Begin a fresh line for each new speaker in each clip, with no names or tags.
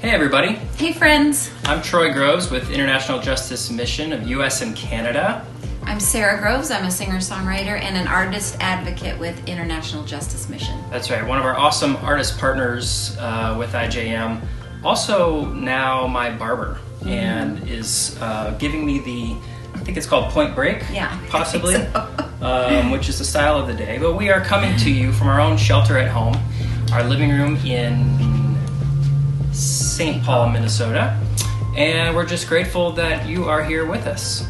Hey everybody,
Hey friends,
I'm Troy Groves with International Justice Mission of U.S. and Canada.
I'm Sara Groves. I'm a singer-songwriter and an artist advocate with International Justice Mission.
That's right, one of our awesome artist partners with IJM. Also now my barber, and is giving me I think it's called Point Break, possibly, which is the style of the day. But we are coming to you from our own shelter at home, our living room in St. Paul, Minnesota, and we're just grateful that you are here with us.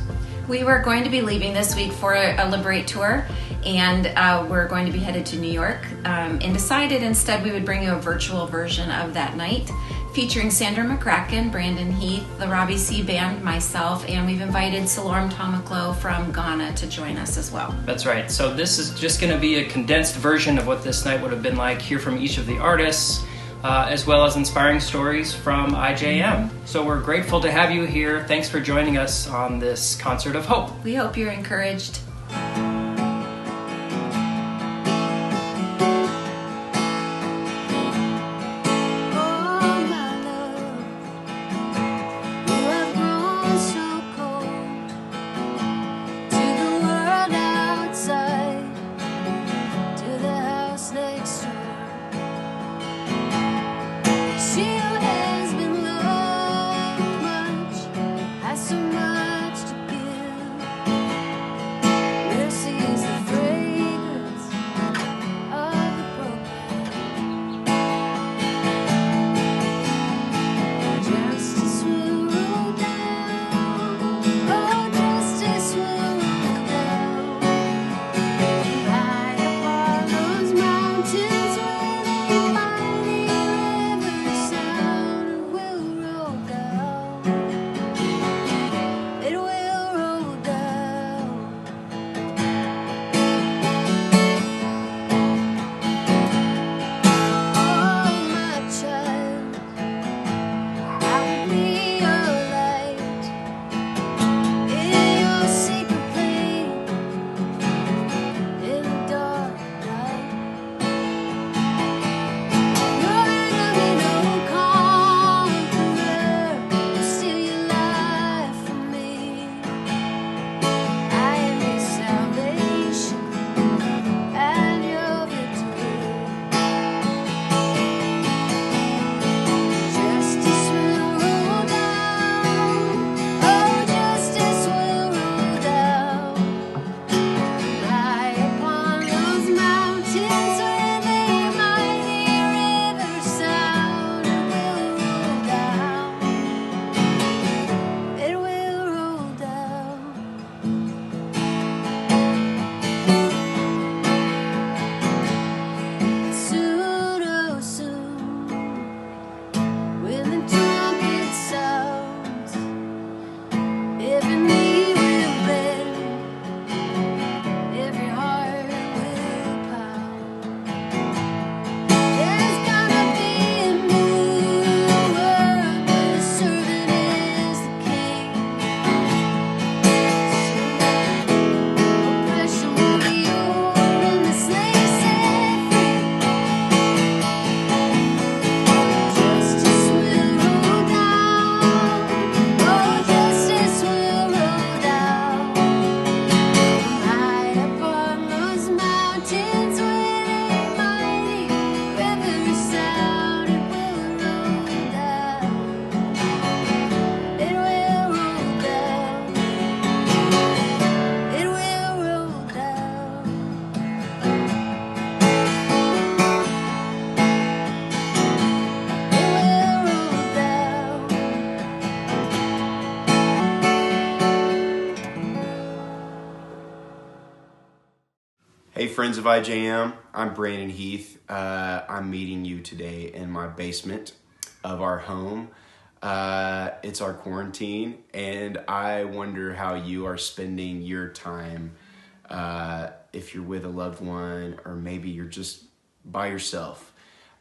We were going to be leaving this week for a Liberate tour, and we're going to be headed to New York, and decided instead we would bring you a virtual version of that night, featuring Sandra McCracken, Brandon Heath, the Robbie Seay Band, myself, and we've invited Selorm Tamakloe from Ghana to join us as well.
That's right. So this is just going to be a condensed version of what this night would have been like, hear from each of the artists, as well as inspiring stories from IJM. So we're grateful to have you here. Thanks for joining us on this concert of hope.
We hope you're encouraged.
Hey friends of IJM, I'm Brandon Heath. I'm meeting you today in my basement of our home. It's our quarantine, and I wonder how you are spending your time, if you're with a loved one or maybe you're just by yourself.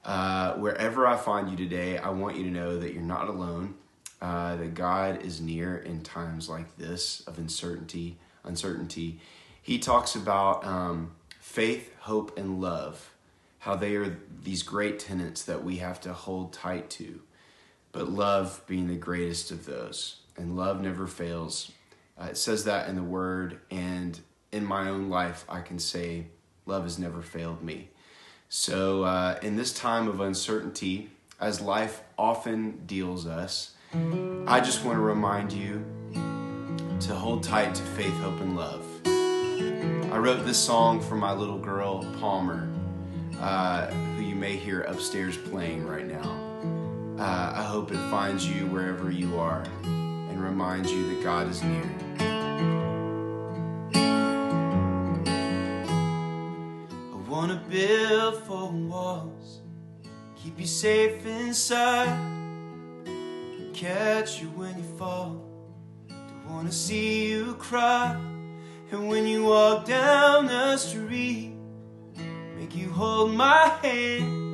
Wherever I find you today, I want you to know that you're not alone, that God is near in times like this of uncertainty. He talks about faith, hope, and love, how they are these great tenets that we have to hold tight to. but love being the greatest of those. And love never fails. It says that in the Word, and in my own life, I can say love has never failed me. So in this time of uncertainty, as life often deals us, I just want to remind you to hold tight to faith, hope, and love. I wrote this song for my little girl, Palmer, who you may hear upstairs playing right now. I hope it finds you wherever you are and reminds you that God is near. I want to build 4 walls, keep you safe inside, catch you when you fall. Don't want to see you cry. And when you walk down the street, make you hold my hand.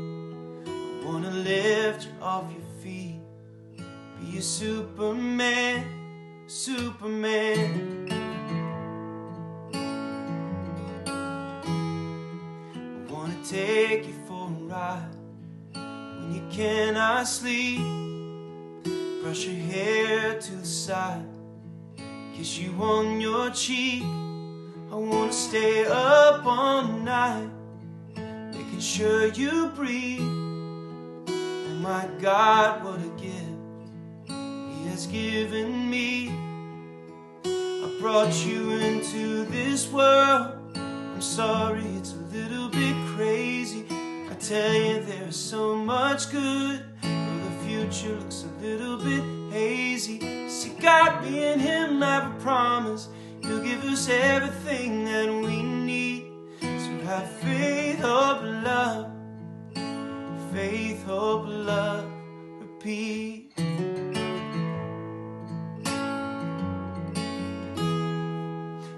I wanna lift you off your feet, be a Superman, Superman. I wanna take you for a ride when you cannot sleep, brush your hair to the side, kiss you on your cheek. I wanna stay up all night, making sure you breathe. Oh my God, what a gift He has given me. I brought you into this world. I'm sorry, it's a little bit crazy. I tell you, there's so much good, but the future looks a little bit hazy. See, God, me and Him have a promise. He'll give us everything that we need. So have faith, hope, and love. Faith, hope, love, repeat.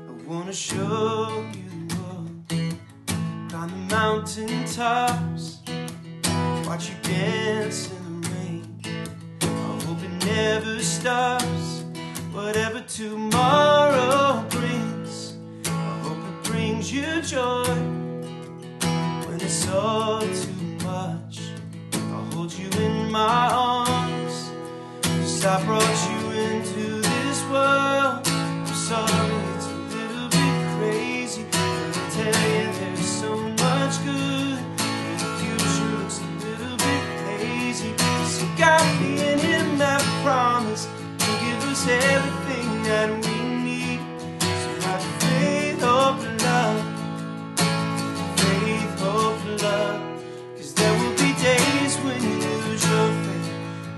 I wanna show you the world, climb the mountain tops, watch you dance in the rain. I hope it never stops. Whatever tomorrow brings, I hope it brings you joy. When it's all too much, I'll hold you in my arms. 'Cause I brought you into this world. I'm sorry, it's a little bit crazy, but I tell you, there's so much good, but the future looks a little bit hazy. So God, me and Him have a promise. Everything that we need. So have faith, hope, and love. Faith, hope, and love. 'Cause there will be days when you lose your faith.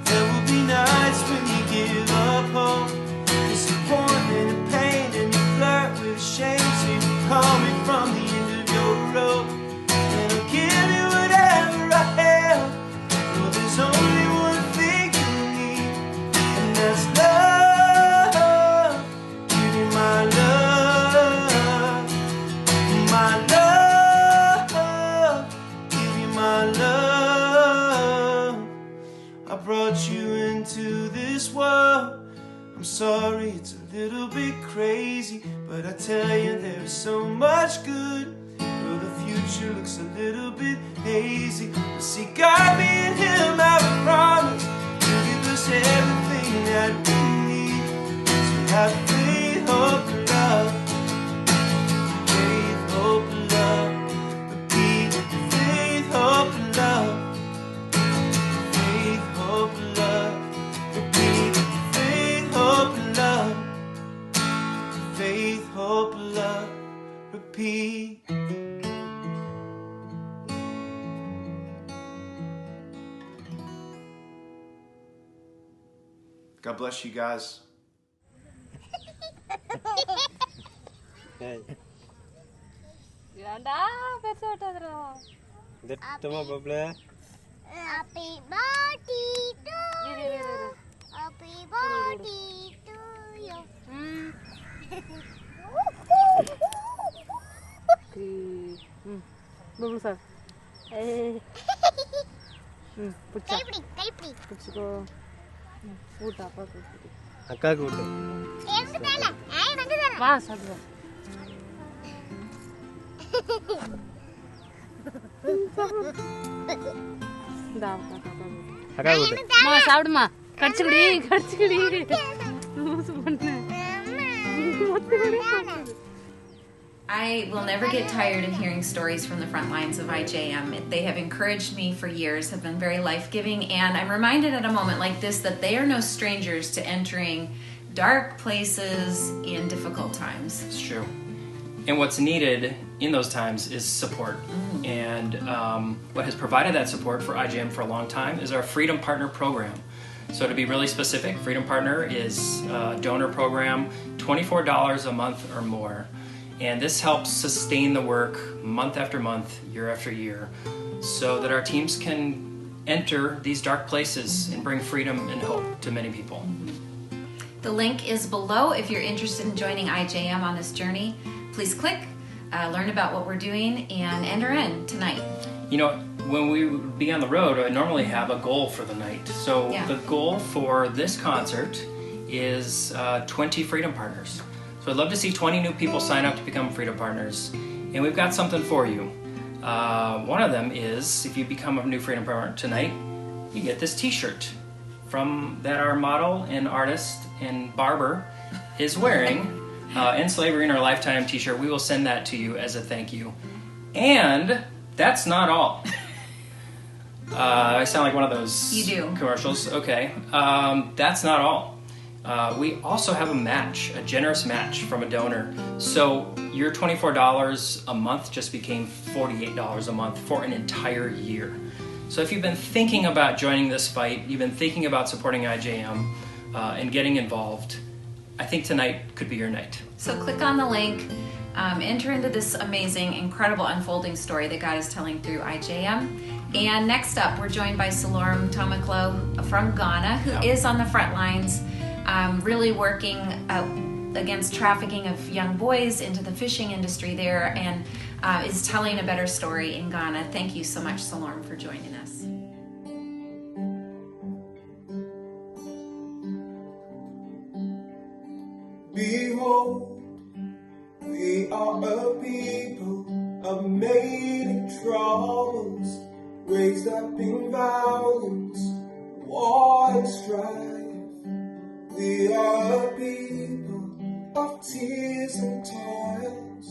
There will be nights when you give up hope. Disappointment and pain, and you flirt with shame. So you call me from the end of your rope, and I'll give you whatever I have. Well, there's only one thing you need, and that's love. My love, give you my love. I brought you into this world. I'm sorry, it's a little bit crazy, but I tell you, there's so much good. Well, the future looks a little bit hazy. But see, God, me and Him have a promise to give us everything that we need. So have faith, hope, and love. Faith, hope, and love. Repeat. Faith, hope, and love. Faith, hope, and love. Repeat. Faith, hope, and love. Faith, hope, and love. Repeat. God bless you guys.
Happy birthday to you. Happy birthday to you.
Bagus sir. Pucuk. Food apa tu?
Akak good.
Mas ada. Dah.
Akak good.
Mas, out ma. കടിച്ചുകൂടി
I will never get tired of hearing stories from the front lines of IJM. They have encouraged me for years, have been very life-giving, and I'm reminded at a moment like this that they are no strangers to entering dark places in difficult times.
It's true. And what's needed in those times is support. And what has provided that support for IJM for a long time is our Freedom Partner program. So to be really specific, Freedom Partner is a donor program, $24 a month or more. And this helps sustain the work month after month, year after year, so that our teams can enter these dark places and bring freedom and hope to many people.
The link is below if you're interested in joining IJM on this journey. Please click, learn about what we're doing, and enter in tonight.
You know, when we would be on the road, I normally have a goal for the night. So the goal for this concert is 20 Freedom Partners. So I'd love to see 20 new people sign up to become Freedom Partners. And we've got something for you. One of them is, if you become a new Freedom Partner tonight, you get this t-shirt that our model and artist and barber is wearing. End Slavery in Our Lifetime t-shirt. We will send that to you as a thank you. And that's not all. I sound like one of those commercials. Okay. That's not all. We also have a generous match from a donor. So your $24 a month just became $48 a month for an entire year. So if you've been thinking about joining this fight, you've been thinking about supporting IJM and getting involved, I think tonight could be your night.
So click on the link, enter into this amazing, incredible unfolding story that God is telling through IJM. And next up, we're joined by Selorm Tamakloe from Ghana, who is on the front lines, really working against trafficking of young boys into the fishing industry there, and is telling a better story in Ghana. Thank you so much, Selorm, for joining us.
Behold, we are a people of many troubles, raised up in violence, war and strife. We are a people of tears and toils.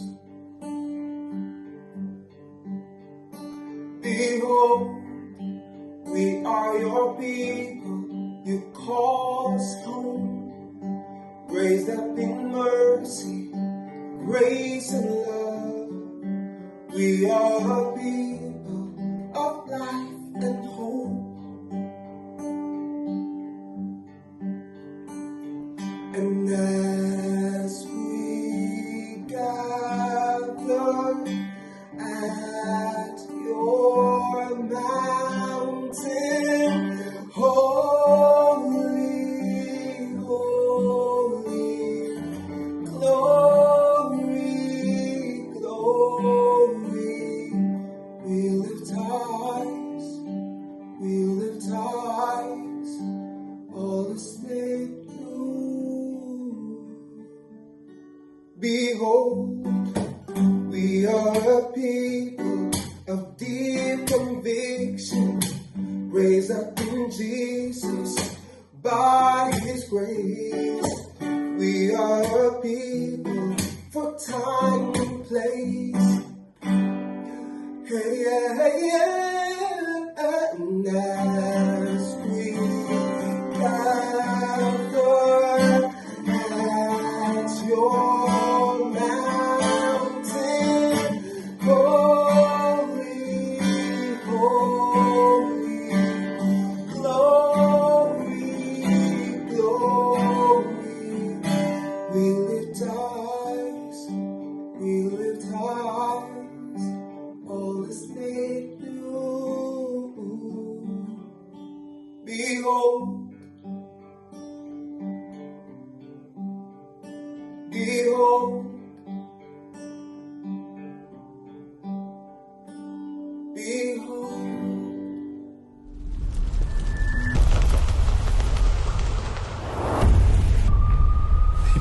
Behold, we are your people, you call us home. Raised up in mercy, grace and love. We are a people of life and hope. And as we gather at your mountain, holy, behold, we are a people of deep conviction, raised up in Jesus by His grace. We are a people for time and place. Hey, hey, yeah, and as we gather at your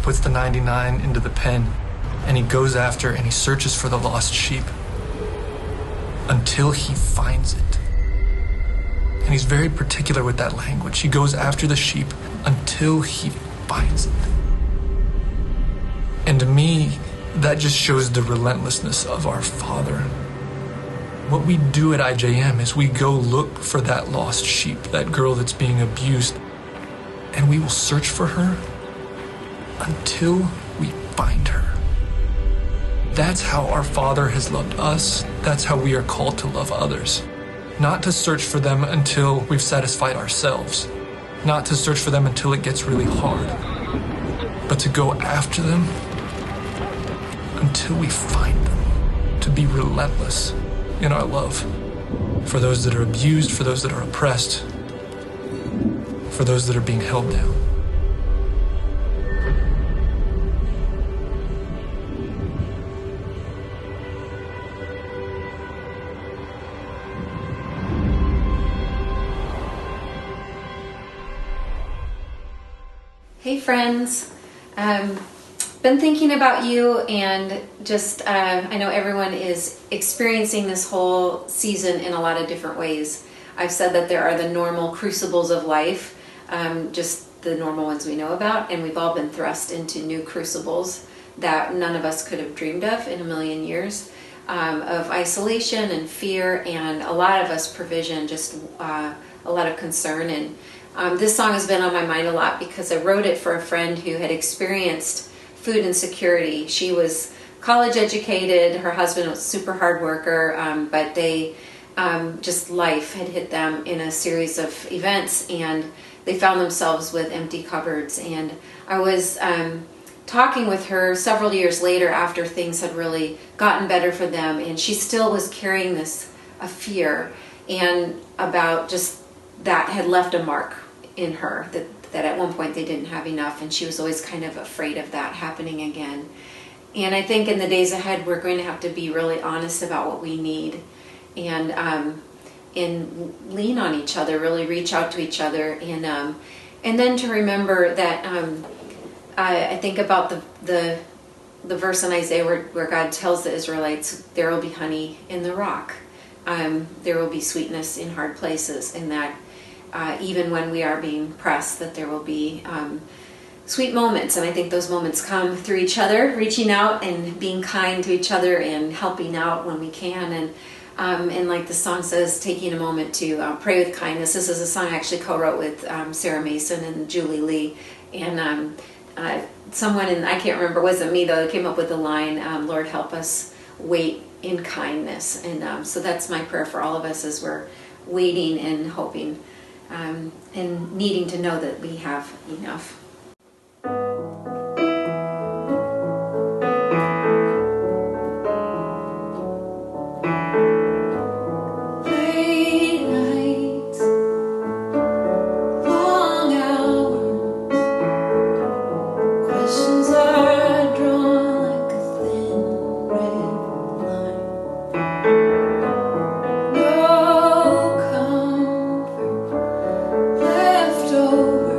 puts the 99 into the pen, and he goes after and he searches for the lost sheep until he finds it. And he's very particular with that language. He goes after the sheep until he finds it. And to me, that just shows the relentlessness of our Father. What we do at IJM is we go look for that lost sheep, that girl that's being abused, and we will search for her until we find her. That's how our Father has loved us. That's how we are called to love others. Not to search for them until we've satisfied ourselves. Not to search for them until it gets really hard. But to go after them until we find them. To be relentless in our love for those that are abused, for those that are oppressed, for those that are being held down.
Hey friends, been thinking about you, and just I know everyone is experiencing this whole season in a lot of different ways. I've said that there are the normal crucibles of life, just the normal ones we know about, and we've all been thrust into new crucibles that none of us could have dreamed of in a million years, of isolation and fear, and a lot of us provision, just a lot of concern. And this song has been on my mind a lot because I wrote it for a friend who had experienced food insecurity. She was college educated, her husband was a super hard worker, but they just life had hit them in a series of events, and they found themselves with empty cupboards. And I was talking with her several years later after things had really gotten better for them, and she still was carrying this a fear, and about just that had left a mark in her, that at one point they didn't have enough, and she was always kind of afraid of that happening again. And I think in the days ahead we're going to have to be really honest about what we need, and lean on each other, really reach out to each other, and then to remember that I think about the verse in Isaiah where God tells the Israelites, there will be honey in the rock, there will be sweetness in hard places, and that even when we are being pressed, that there will be sweet moments. And I think those moments come through each other, reaching out and being kind to each other and helping out when we can. And like the song says, taking a moment to pray with kindness. This is a song I actually co-wrote with Sarah Mason and Julie Lee. And someone, and I can't remember, it wasn't me though, came up with the line, Lord, help us wait in kindness. And so that's my prayer for all of us as we're waiting and hoping, and needing to know that we have enough.
Left over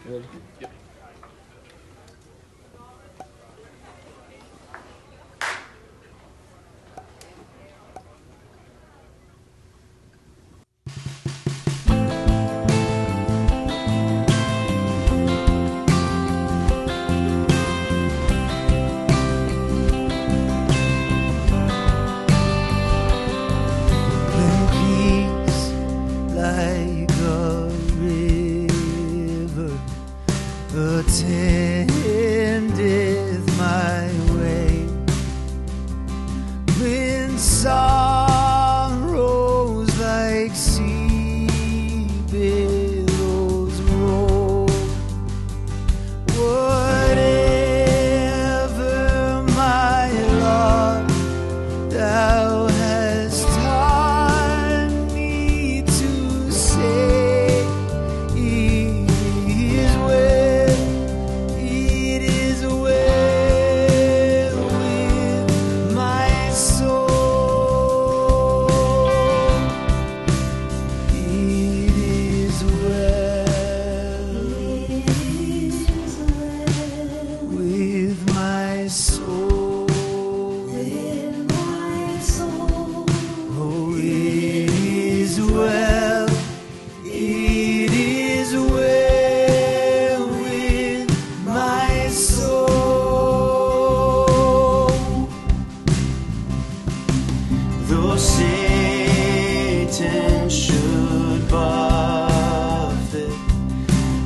Ready?
Yep.
Attendeth my way when sorrows like sea billows roll. Whatever my lot, thou hast taught me to say, it is well, it is well with my soul. It is well with my soul. Oh, it is well. It is well with my soul. Though Satan should buffet,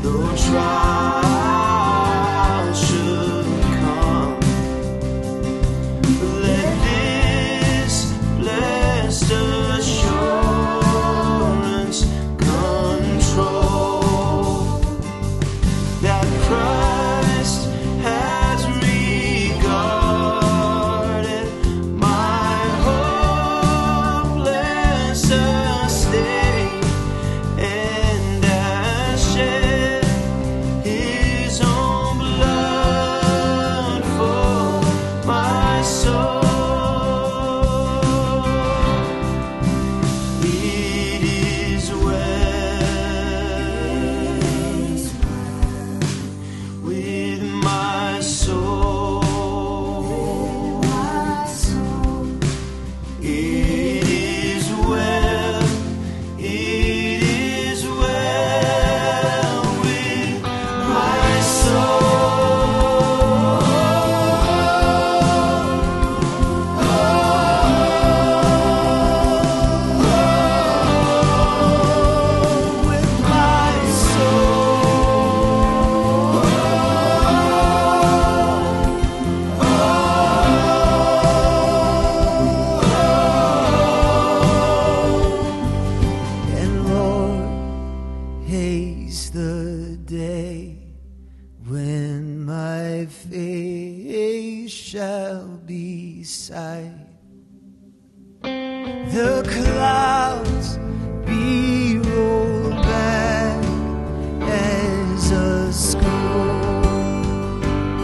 though trials should come, let this blessed assurance control that Christ has regarded my hopeless estate and has shed his own blood for my soul. It is well with my soul. It is well. It is well with my soul. With my And Lord, haste the day when my face shall be sight. The clouds be rolled back as a scroll.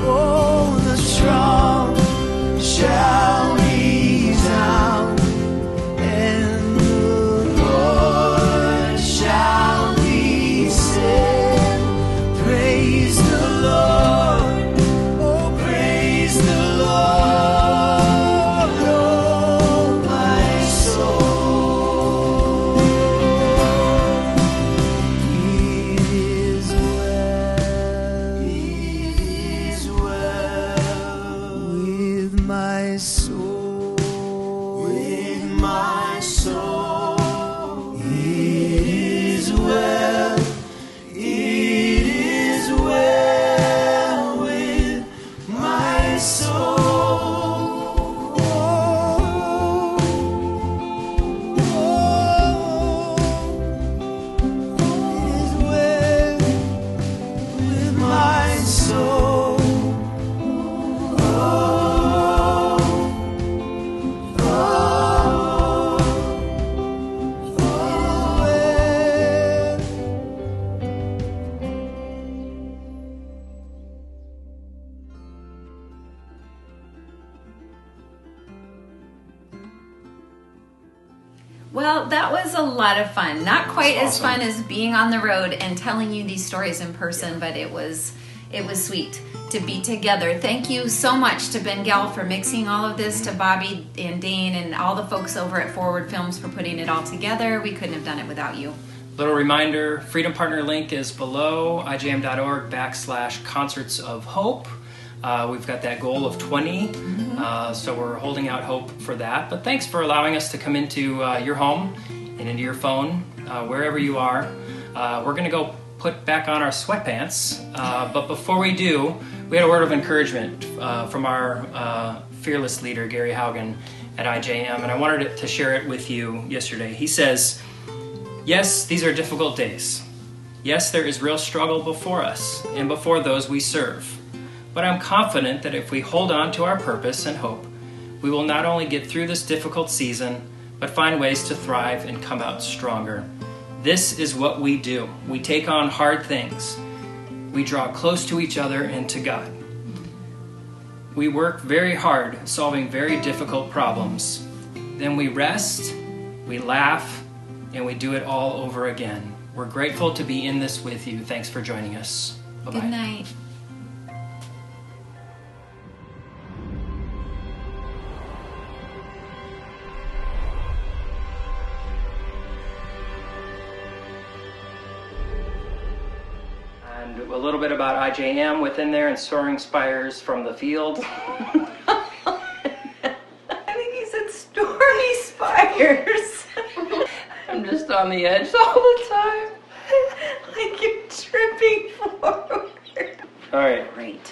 Oh, the strong shall resound, and the Lord shall be said. Praise the Lord, oh praise the Lord, oh my soul.
Well, that was a lot of fun. Not quite as
Awesome.
fun as being on the road and telling you these stories in person, but it was sweet to be together. Thank you so much to Ben Gell for mixing all of this, to Bobby and Dane and all the folks over at Forward Films for putting it all together. We couldn't have done it without you.
Little reminder, Freedom Partner link is below, ijm.org/Concerts of Hope. We've got that goal of 20, so we're holding out hope for that. But thanks for allowing us to come into your home and into your phone, wherever you are. We're going to go put back on our sweatpants, but before we do, we had a word of encouragement from our fearless leader, Gary Haugen at IJM, and I wanted to share it with you yesterday. He says, yes, these are difficult days. Yes, there is real struggle before us and before those we serve. But I'm confident that if we hold on to our purpose and hope, we will not only get through this difficult season, but find ways to thrive and come out stronger. This is what we do. We take on hard things. We draw close to each other and to God. We work very hard solving very difficult problems. Then we rest, we laugh, and we do it all over again. We're grateful to be in this with you. Thanks for joining us. Bye-bye.
Good night.
And a little bit about IJM within there and Soaring Spires from the Field.
I think he said Stormy Spires.
I'm just on the edge all the time.
Like you're tripping forward.
All right.
Great.